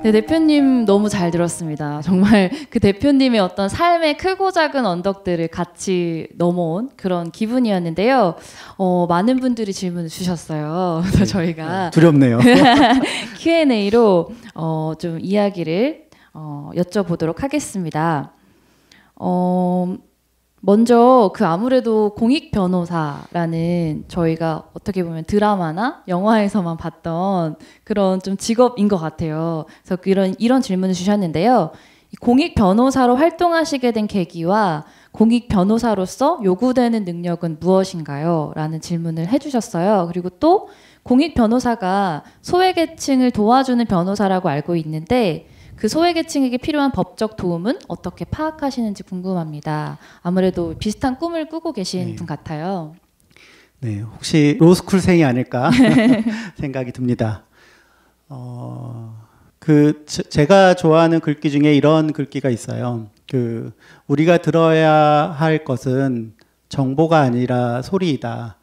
네, 대표님 너무 잘 들었습니다. 정말 그 대표님의 어떤 삶의 크고 작은 언덕들을 같이 넘어온 그런 기분이었는데요. 많은 분들이 질문을 주셨어요. 그래서 저희가 두렵네요. Q&A로 좀 이야기를 여쭤보도록 하겠습니다. 먼저 아무래도 공익 변호사라는 저희가 어떻게 보면 드라마나 영화에서만 봤던 그런 좀 직업인 것 같아요. 그래서 이런 질문을 주셨는데요. 공익 변호사로 활동하시게 된 계기와 공익 변호사로서 요구되는 능력은 무엇인가요? 라는 질문을 해주셨어요. 그리고 또 공익 변호사가 소외계층을 도와주는 변호사라고 알고 있는데 그 소외계층에게 필요한 법적 도움은 어떻게 파악하시는지 궁금합니다. 아무래도 비슷한 꿈을 꾸고 계신 분 같아요. 네, 혹시 로스쿨생이 아닐까 생각이 듭니다. 제가 좋아하는 글귀 중에 이런 글귀가 있어요. 우리가 들어야 할 것은 정보가 아니라 소리이다.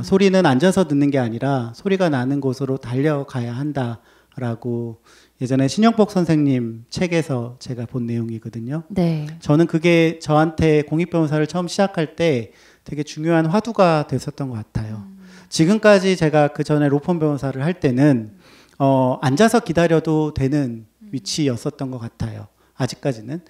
소리는 앉아서 듣는 게 아니라 소리가 나는 곳으로 달려가야 한다라고 예전에 신영복 선생님 책에서 제가 본 내용이거든요. 네. 저는 그게 저한테 공익변호사를 처음 시작할 때 되게 중요한 화두가 됐었던 것 같아요. 지금까지 제가 그 전에 로펌 변호사를 할 때는 앉아서 기다려도 되는 위치였었던 것 같아요. 아직까지는.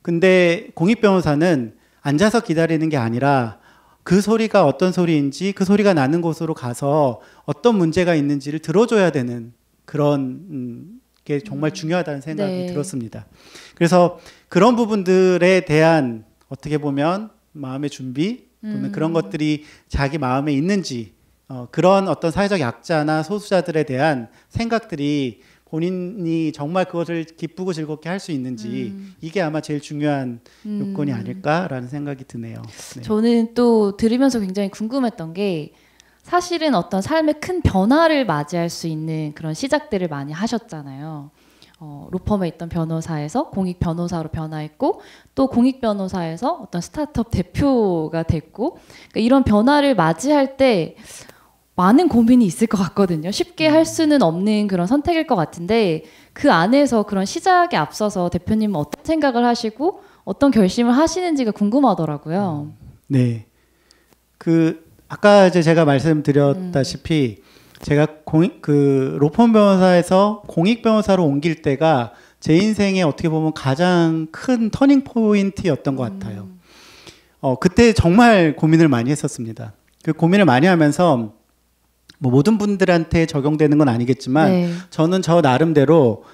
근데 공익변호사는 앉아서 기다리는 게 아니라 그 소리가 어떤 소리인지 그 소리가 나는 곳으로 가서 어떤 문제가 있는지를 들어줘야 되는 그런 게 정말 중요하다는 생각이 들었습니다. 그래서 그런 부분들에 대한 어떻게 보면 마음의 준비 또는 그런 것들이 자기 마음에 있는지 그런 어떤 사회적 약자나 소수자들에 대한 생각들이 본인이 정말 그것을 기쁘고 즐겁게 할 수 있는지 이게 아마 제일 중요한 요건이 아닐까라는 생각이 드네요. 네. 저는 또 들으면서 굉장히 궁금했던 게 사실은 어떤 삶의 큰 변화를 맞이할 수 있는 그런 시작들을 많이 하셨잖아요. 로펌에 있던 변호사에서 공익 변호사로 변화했고 또 공익 변호사에서 어떤 스타트업 대표가 됐고 그러니까 이런 변화를 맞이할 때 많은 고민이 있을 것 같거든요. 쉽게 할 수는 없는 그런 선택일 것 같은데 그 안에서 그런 시작에 앞서서 대표님은 어떤 생각을 하시고 어떤 결심을 하시는지가 궁금하더라고요. 네. 아까 이제 제가 말씀드렸다시피 제가 로펌 변호사에서 공익 변호사로 옮길 때가 제 인생에 어떻게 보면 가장 큰 터닝 포인트였던 것 같아요. 그때 정말 고민을 많이 했었습니다. 그 고민을 많이 하면서 뭐 모든 분들한테 적용되는 건 아니겠지만 저는 저 나름대로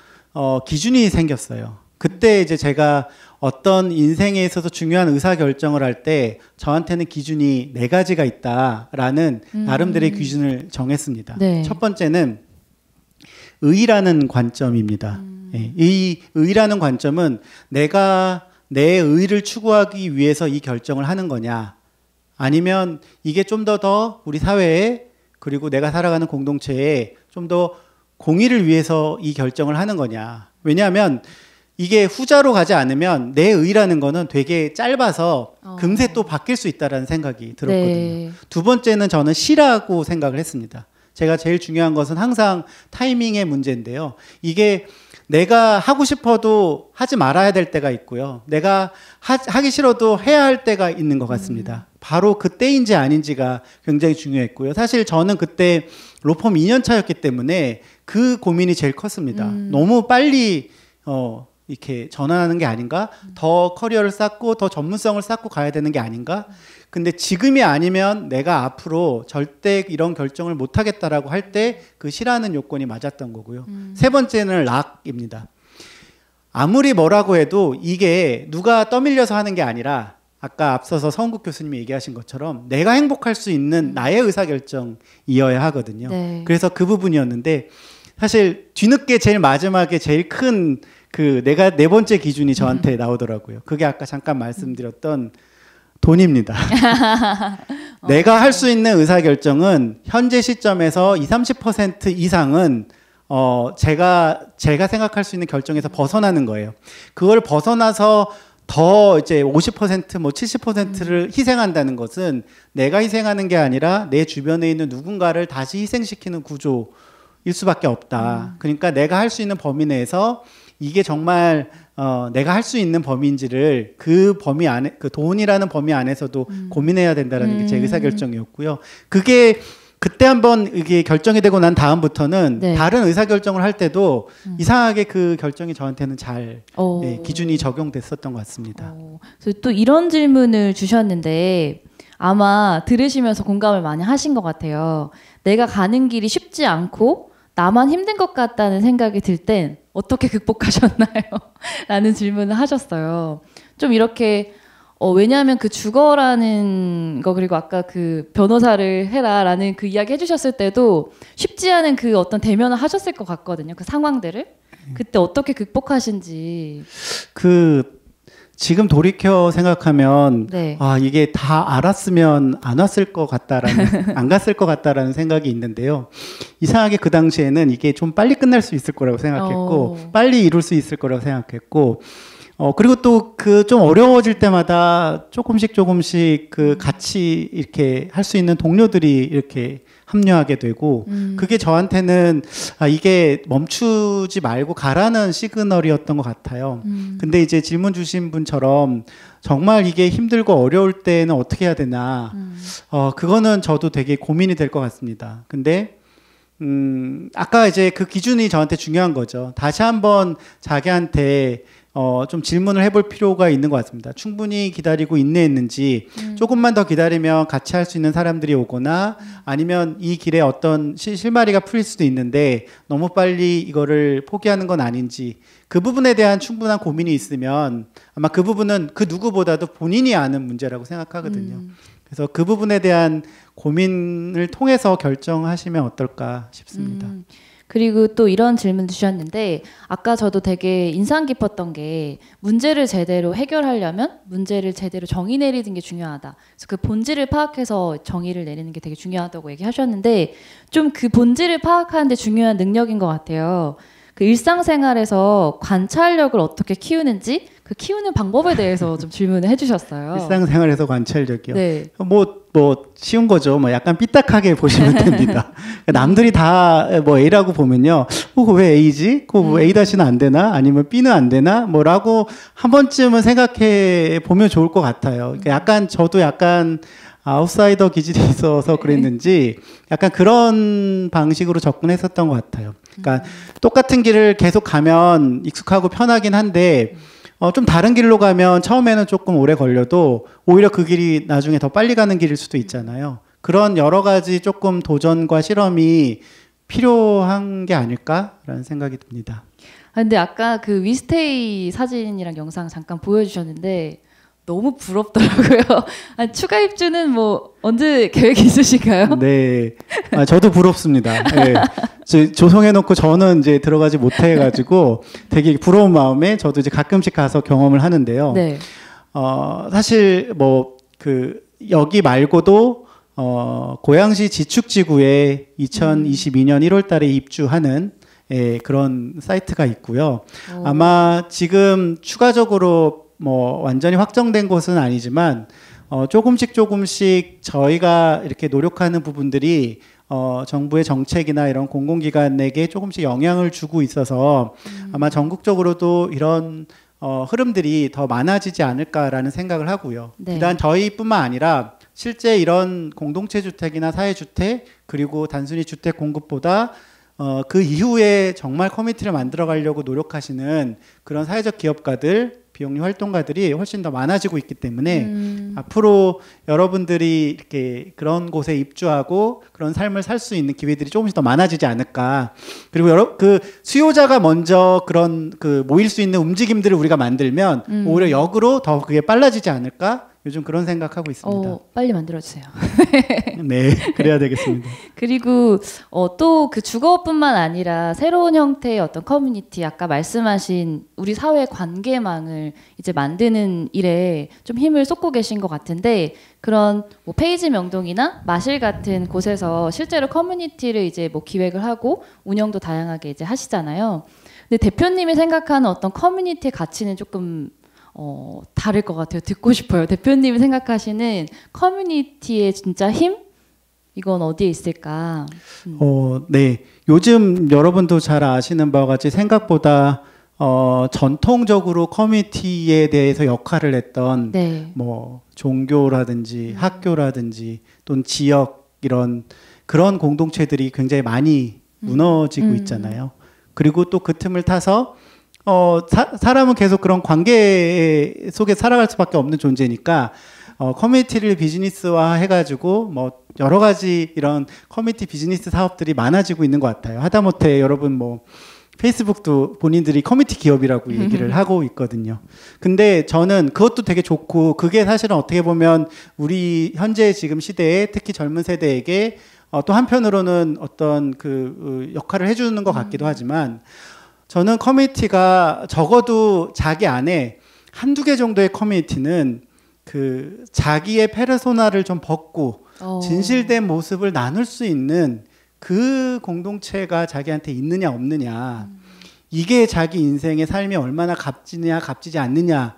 기준이 생겼어요. 그때 이제 제가 어떤 인생에 있어서 중요한 의사결정을 할 때 저한테는 기준이 4가지가 있다라는 나름대로의 기준을 정했습니다. 네. 첫 번째는 의라는 관점입니다. 네. 이 의라는 관점은 내가 내 의를 추구하기 위해서 이 결정을 하는 거냐 아니면 이게 좀 더 우리 사회에 그리고 내가 살아가는 공동체에 좀 더 공의를 위해서 이 결정을 하는 거냐. 왜냐하면 이게 후자로 가지 않으면 내 의라는 거는 되게 짧아서 금세 또 바뀔 수 있다는 생각이 들었거든요. 네. 두 번째는 저는 시라고 생각을 했습니다. 제가 제일 중요한 것은 항상 타이밍의 문제인데요. 이게 내가 하고 싶어도 하지 말아야 될 때가 있고요. 내가 하기 싫어도 해야 할 때가 있는 것 같습니다. 바로 그때인지 아닌지가 굉장히 중요했고요. 사실 저는 그때 로펌 2년 차였기 때문에 그 고민이 제일 컸습니다. 너무 빨리 이렇게 전환하는 게 아닌가? 더 커리어를 쌓고 더 전문성을 쌓고 가야 되는 게 아닌가? 근데 지금이 아니면 내가 앞으로 절대 이런 결정을 못 하겠다라고 할 때 그 시라는 요건이 맞았던 거고요. 세 번째는 락입니다. 아무리 뭐라고 해도 이게 누가 떠밀려서 하는 게 아니라 아까 앞서서 서은국 교수님이 얘기하신 것처럼 내가 행복할 수 있는 나의 의사결정이어야 하거든요. 네. 그래서 그 부분이었는데 사실 뒤늦게 제일 마지막에 제일 큰 내가 4번째 기준이 저한테 나오더라고요. 그게 아까 잠깐 말씀드렸던 돈입니다. 내가 할 수 있는 의사결정은 현재 시점에서 20-30% 이상은 제가 생각할 수 있는 결정에서 벗어나는 거예요. 그걸 벗어나서 더 이제 50% 뭐 70%를 희생한다는 것은 내가 희생하는 게 아니라 내 주변에 있는 누군가를 다시 희생시키는 구조 수밖에 없다. 그러니까 내가 할 수 있는 범위 내에서 이게 정말 내가 할 수 있는 범위인지를 그 범위 안에, 그 돈이라는 범위 안에서도 고민해야 된다는 게 제 의사결정이었고요. 그게 그때 한번 이게 결정이 되고 난 다음부터는 네. 다른 의사결정을 할 때도 이상하게 그 결정이 저한테는 잘 기준이 적용됐었던 것 같습니다. 그래서 또 이런 질문을 주셨는데 아마 들으시면서 공감을 많이 하신 것 같아요. 내가 가는 길이 쉽지 않고 나만 힘든 것 같다는 생각이 들 땐 어떻게 극복하셨나요? 라는 질문을 하셨어요. 좀 이렇게 왜냐하면 그 죽어라는 거 그리고 아까 그 변호사를 해라라는 그 이야기 해주셨을 때도 쉽지 않은 그 어떤 대면을 하셨을 것 같거든요. 그 상황들을 그때 어떻게 극복하신지. 지금 돌이켜 생각하면 네. 이게 다 알았으면 안 왔을 것 같다라는 안 갔을 것 같다라는 생각이 있는데요. 이상하게 그 당시에는 이게 좀 빨리 끝날 수 있을 거라고 생각했고 빨리 이룰 수 있을 거라고 생각했고 그리고 또 그 좀 어려워질 때마다 조금씩 그 같이 이렇게 할 수 있는 동료들이 이렇게 합류하게 되고 그게 저한테는 이게 멈추지 말고 가라는 시그널이었던 것 같아요. 근데 이제 질문 주신 분처럼 정말 이게 힘들고 어려울 때는 어떻게 해야 되나 그거는 저도 되게 고민이 될 것 같습니다. 근데 아까 이제 그 기준이 저한테 중요한 거죠. 다시 한번 자기한테 좀 질문을 해볼 필요가 있는 것 같습니다. 충분히 기다리고 인내했는지 조금만 더 기다리면 같이 할 수 있는 사람들이 오거나 아니면 이 길에 어떤 실마리가 풀릴 수도 있는데 너무 빨리 이거를 포기하는 건 아닌지 그 부분에 대한 충분한 고민이 있으면 아마 그 부분은 그 누구보다도 본인이 아는 문제라고 생각하거든요. 그래서 그 부분에 대한 고민을 통해서 결정하시면 어떨까 싶습니다. 그리고 또 이런 질문 주셨는데 아까 저도 되게 인상 깊었던 게 문제를 제대로 해결하려면 문제를 제대로 정의 내리는 게 중요하다. 그래서 그 본질을 파악해서 정의를 내리는 게 되게 중요하다고 얘기하셨는데 좀 그 본질을 파악하는 데 중요한 능력인 것 같아요. 그 일상생활에서 관찰력을 어떻게 키우는지 그 키우는 방법에 대해서 좀 질문을 해주셨어요. 일상생활에서 관찰력이요. 네. 뭐 쉬운 거죠. 뭐 약간 삐딱하게 보시면 됩니다. 남들이 다 뭐 A라고 보면요. 그거 왜 A지? 그거 뭐 A-는 안 되나? 아니면 B는 안 되나? 뭐라고 한 번쯤은 생각해 보면 좋을 것 같아요. 약간 저도 약간 아웃사이더 기질이 있어서 그랬는지 약간 그런 방식으로 접근했었던 것 같아요. 그러니까 똑같은 길을 계속 가면 익숙하고 편하긴 한데 좀 다른 길로 가면 처음에는 조금 오래 걸려도 오히려 그 길이 나중에 더 빨리 가는 길일 수도 있잖아요. 그런 여러 가지 조금 도전과 실험이 필요한 게 아닐까라는 생각이 듭니다. 근데 아까 그 위스테이 사진이랑 영상 잠깐 보여주셨는데 너무 부럽더라고요. 추가 입주는 뭐 언제 계획 있으신가요? 네, 저도 부럽습니다. 네. 조성해놓고 저는 이제 들어가지 못해가지고 되게 부러운 마음에 저도 이제 가끔씩 가서 경험을 하는데요. 네. 사실 뭐 여기 말고도 고양시 지축지구에 2022년 1월달에 입주하는 그런 사이트가 있고요. 아마 지금 추가적으로 뭐 완전히 확정된 곳은 아니지만 조금씩 저희가 이렇게 노력하는 부분들이 정부의 정책이나 이런 공공기관에게 조금씩 영향을 주고 있어서 아마 전국적으로도 이런 흐름들이 더 많아지지 않을까라는 생각을 하고요. 네. 일단 저희뿐만 아니라 실제 이런 공동체 주택이나 사회주택 그리고 단순히 주택 공급보다 그 이후에 정말 커뮤니티를 만들어 가려고 노력하시는 그런 사회적 기업가들 비영리 활동가들이 훨씬 더 많아지고 있기 때문에 앞으로 여러분들이 이렇게 그런 곳에 입주하고 그런 삶을 살 수 있는 기회들이 조금씩 더 많아지지 않을까. 그리고 그 수요자가 먼저 그런 모일 수 있는 움직임들을 우리가 만들면 오히려 역으로 더 그게 빨라지지 않을까. 요즘 그런 생각하고 있습니다. 빨리 만들어주세요. 네, 그래야 되겠습니다. 그리고 또 그 주거뿐만 아니라 새로운 형태의 어떤 커뮤니티, 아까 말씀하신 우리 사회 관계망을 이제 만드는 일에 좀 힘을 쏟고 계신 것 같은데 그런 뭐 페이지 명동이나 마실 같은 곳에서 실제로 커뮤니티를 이제 뭐 기획을 하고 운영도 다양하게 이제 하시잖아요. 근데 대표님이 생각하는 어떤 커뮤니티의 가치는 조금 다를 것 같아요. 듣고 싶어요. 대표님이 생각하시는 커뮤니티의 진짜 힘? 이건 어디에 있을까? 네. 요즘 여러분도 잘 아시는 바와 같이 생각보다 전통적으로 커뮤니티에 대해서 역할을 했던 네. 뭐 종교라든지 학교라든지 또는 지역 이런 그런 공동체들이 굉장히 많이 무너지고 있잖아요. 그리고 또 그 틈을 타서 사람은 계속 그런 관계 속에 살아갈 수밖에 없는 존재니까 커뮤니티를 비즈니스화 해가지고 뭐 여러 가지 이런 커뮤니티 비즈니스 사업들이 많아지고 있는 것 같아요. 하다못해 여러분 뭐 페이스북도 본인들이 커뮤니티 기업이라고 얘기를 하고 있거든요. 근데 저는 그것도 되게 좋고 그게 사실은 어떻게 보면 우리 현재 지금 시대에 특히 젊은 세대에게 또 한편으로는 어떤 그 역할을 해주는 것 같기도 하지만 저는 커뮤니티가 적어도 자기 안에 한두 개 정도의 커뮤니티는 그 자기의 페르소나를 좀 벗고 진실된 모습을 나눌 수 있는 그 공동체가 자기한테 있느냐 없느냐 이게 자기 인생의 삶이 얼마나 값지냐 값지지 않느냐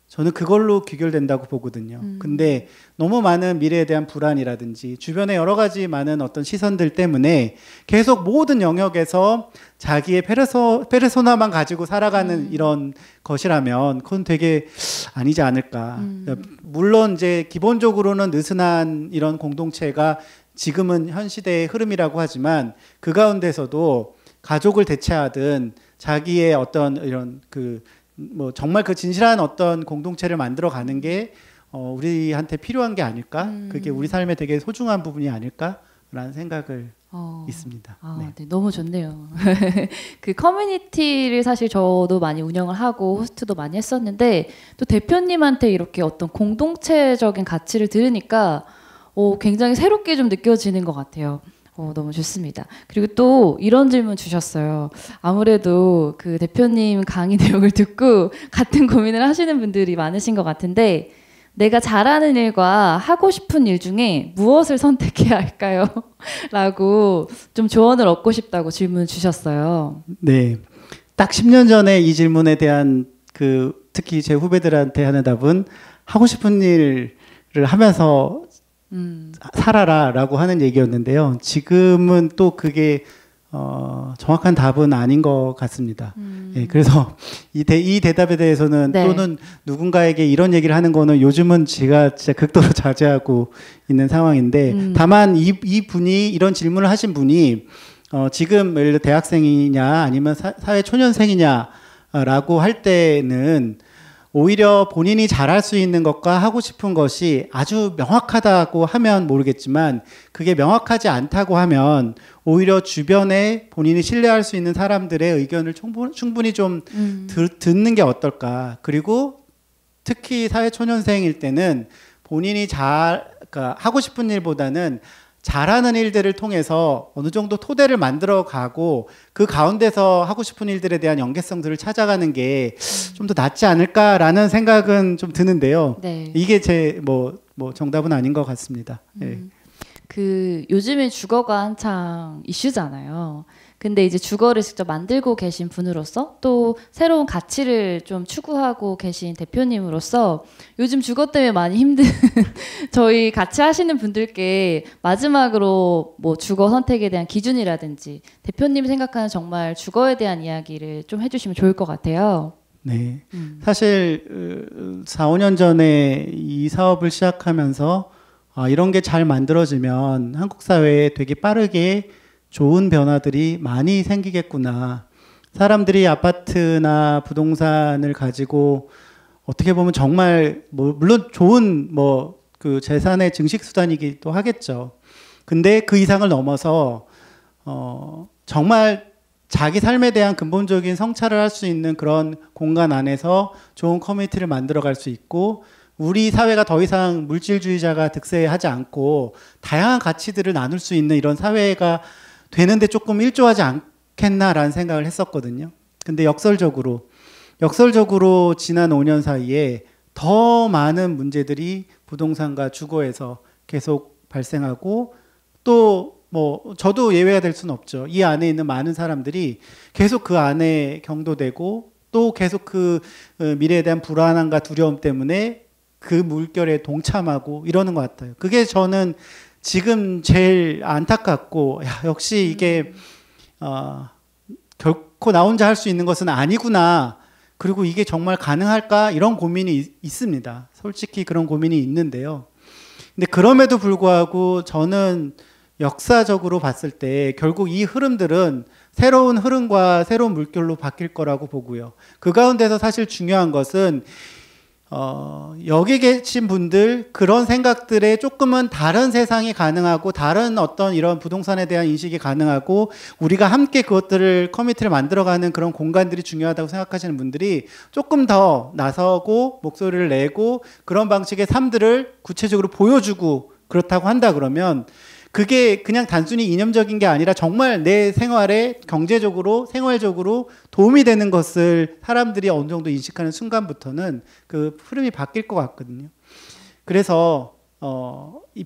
저는 그걸로 귀결된다고 보거든요. 근데 너무 많은 미래에 대한 불안이라든지 주변에 여러 가지 많은 어떤 시선들 때문에 계속 모든 영역에서 자기의 페르소나만 가지고 살아가는 이런 것이라면 그건 되게 아니지 않을까. 물론 이제 기본적으로는 느슨한 이런 공동체가 지금은 현 시대의 흐름이라고 하지만 그 가운데서도 가족을 대체하든 자기의 어떤 이런 뭐 정말 그 진실한 어떤 공동체를 만들어 가는 게 우리한테 필요한 게 아닐까? 그게 우리 삶에 되게 소중한 부분이 아닐까라는 생각을 있습니다. 네. 네, 너무 좋네요. 그 커뮤니티를 사실 저도 많이 운영을 하고 호스트도 많이 했었는데 또 대표님한테 이렇게 어떤 공동체적인 가치를 들으니까 굉장히 새롭게 좀 느껴지는 것 같아요. 너무 좋습니다. 그리고 또 이런 질문 주셨어요. 아무래도 그 대표님 강의 내용을 듣고 같은 고민을 하시는 분들이 많으신 것 같은데 내가 잘하는 일과 하고 싶은 일 중에 무엇을 선택해야 할까요? 라고 좀 조언을 얻고 싶다고 질문 주셨어요. 네. 딱 10년 전에 이 질문에 대한 특히 제 후배들한테 하는 답은 하고 싶은 일을 하면서 살아라라고 하는 얘기였는데요. 지금은 또 그게 정확한 답은 아닌 것 같습니다. 예, 그래서 이 대답에 대해서는 네. 또는 누군가에게 이런 얘기를 하는 거는 요즘은 제가 진짜 극도로 자제하고 있는 상황인데 다만 이 분이 이런 질문을 하신 분이 지금 예를 들어 대학생이냐 아니면 사회 초년생이냐라고 할 때는 오히려 본인이 잘할 수 있는 것과 하고 싶은 것이 아주 명확하다고 하면 모르겠지만 그게 명확하지 않다고 하면 오히려 주변에 본인이 신뢰할 수 있는 사람들의 의견을 충분히 좀 듣는 게 어떨까. 그리고 특히 사회초년생일 때는 본인이 그러니까 하고 싶은 일보다는 잘하는 일들을 통해서 어느 정도 토대를 만들어 가고 그 가운데서 하고 싶은 일들에 대한 연계성들을 찾아가는 게 좀 더 낫지 않을까라는 생각은 좀 드는데요. 네. 이게 제 뭐 정답은 아닌 것 같습니다. 네. 요즘에 주거가 한창 이슈잖아요. 근데 이제 주거를 직접 만들고 계신 분으로서 또 새로운 가치를 좀 추구하고 계신 대표님으로서 요즘 주거 때문에 많이 힘든 저희 같이 하시는 분들께 마지막으로 뭐 주거 선택에 대한 기준이라든지 대표님이 생각하는 정말 주거에 대한 이야기를 좀 해주시면 좋을 것 같아요. 네. 사실 4, 5년 전에 이 사업을 시작하면서 이런 게 잘 만들어지면 한국 사회에 되게 빠르게 좋은 변화들이 많이 생기겠구나. 사람들이 아파트나 부동산을 가지고 어떻게 보면 정말 물론 좋은 그 재산의 증식 수단이기도 하겠죠. 근데 그 이상을 넘어서 정말 자기 삶에 대한 근본적인 성찰을 할 수 있는 그런 공간 안에서 좋은 커뮤니티를 만들어갈 수 있고 우리 사회가 더 이상 물질주의자가 득세하지 않고 다양한 가치들을 나눌 수 있는 이런 사회가 되는데 조금 일조하지 않겠나라는 생각을 했었거든요. 근데 역설적으로 지난 5년 사이에 더 많은 문제들이 부동산과 주거에서 계속 발생하고 또 저도 예외가 될 수는 없죠. 이 안에 있는 많은 사람들이 계속 그 안에 경도되고 또 계속 그 미래에 대한 불안함과 두려움 때문에 그 물결에 동참하고 이러는 것 같아요. 그게 저는 지금 제일 안타깝고 역시 이게 결코 나 혼자 할 수 있는 것은 아니구나. 그리고 이게 정말 가능할까? 이런 고민이 있습니다. 솔직히 그런 고민이 있는데요. 근데 그럼에도 불구하고 저는 역사적으로 봤을 때 결국 이 흐름들은 새로운 흐름과 새로운 물결로 바뀔 거라고 보고요. 그 가운데서 사실 중요한 것은 여기 계신 분들 그런 생각들에 조금은 다른 세상이 가능하고 다른 어떤 이런 부동산에 대한 인식이 가능하고 우리가 함께 그것들을 커뮤니티를 만들어가는 그런 공간들이 중요하다고 생각하시는 분들이 조금 더 나서고 목소리를 내고 그런 방식의 삶들을 구체적으로 보여주고 그렇다고 한다 그러면 그게 그냥 단순히 이념적인 게 아니라 정말 내 생활에 경제적으로 생활적으로 도움이 되는 것을 사람들이 어느 정도 인식하는 순간부터는 그 흐름이 바뀔 것 같거든요. 그래서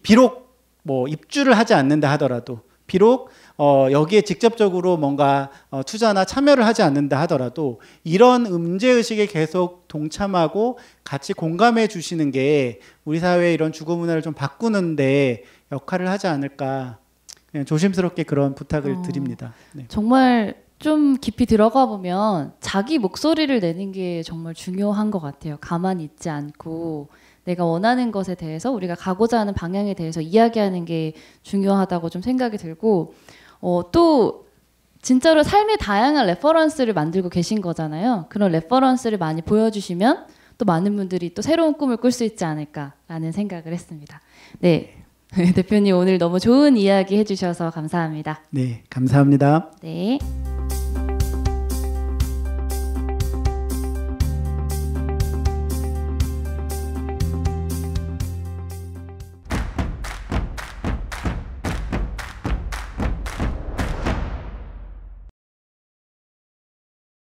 비록 뭐 입주를 하지 않는다 하더라도 비록 여기에 직접적으로 뭔가 투자나 참여를 하지 않는다 하더라도 이런 문제의식에 계속 동참하고 같이 공감해 주시는 게 우리 사회의 이런 주거 문화를 좀 바꾸는데 역할을 하지 않을까 그냥 조심스럽게 그런 부탁을 드립니다. 네. 정말 좀 깊이 들어가 보면 자기 목소리를 내는 게 정말 중요한 것 같아요. 가만히 있지 않고 내가 원하는 것에 대해서 우리가 가고자 하는 방향에 대해서 이야기하는 게 중요하다고 좀 생각이 들고 또 진짜로 삶의 다양한 레퍼런스를 만들고 계신 거잖아요. 그런 레퍼런스를 많이 보여주시면 또 많은 분들이 또 새로운 꿈을 꿀 수 있지 않을까라는 생각을 했습니다. 네. 대표님 오늘 너무 좋은 이야기 해주셔서 감사합니다. 네, 감사합니다. 네.